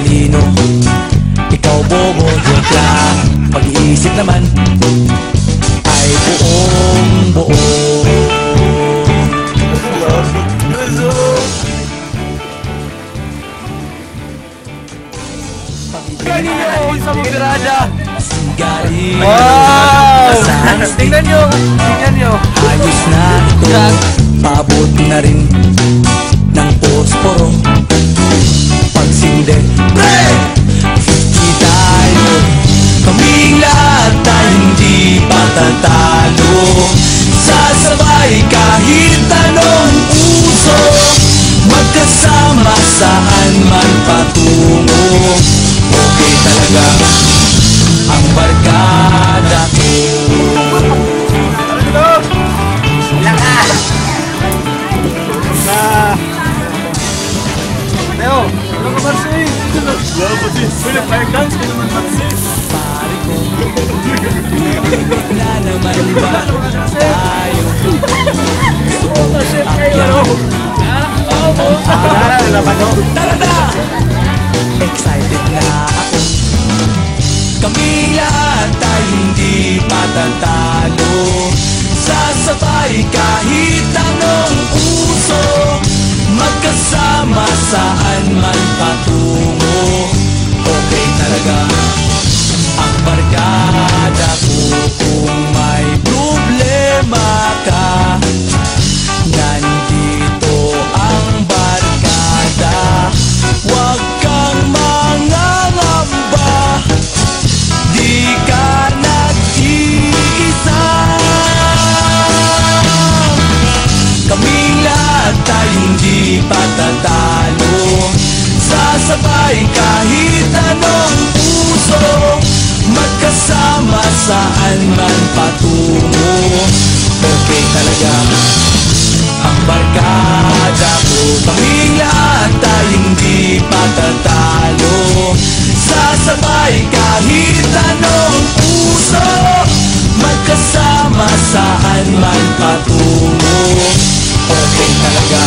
talino. Ikaw bobo, joke lang. Pag-iisip naman ay buong buo. Kanino sa Magrada. Wow! Tingnan nyo. Ayos na ito. Paabot na rin ng posporo. Pagsinde, pre! 50 tayo. Kaming lahat ay hindi patatalo. Sasabay kahit anong uso. Magkasama saan man patungo. Okay talaga ang barkada ko. Leo, ano ka Marcy? Wala ba si? Pwede fire dance? Pwede naman Marcy? Pare ko na naman ba tayo? Tara na! Excited na ako. Kami lahat ay hindi patatalo. Sasabay kahit anong uso. Magkasama saan man patungo. Okay talaga ang barkada ko. Kung may problema ka, nandito ang barkada. Huwag kang mangangamba, di ka nag-iisa. Kaming lahat ay hindi patatalo. Sasabay kahit anong puso. Magkasama saan man patungo. Okay talaga ang barkada ko. Kaming lahat ay hindi patatalo. Sasabay kahit anong puso. Magkasama saan man patungo. Okay talaga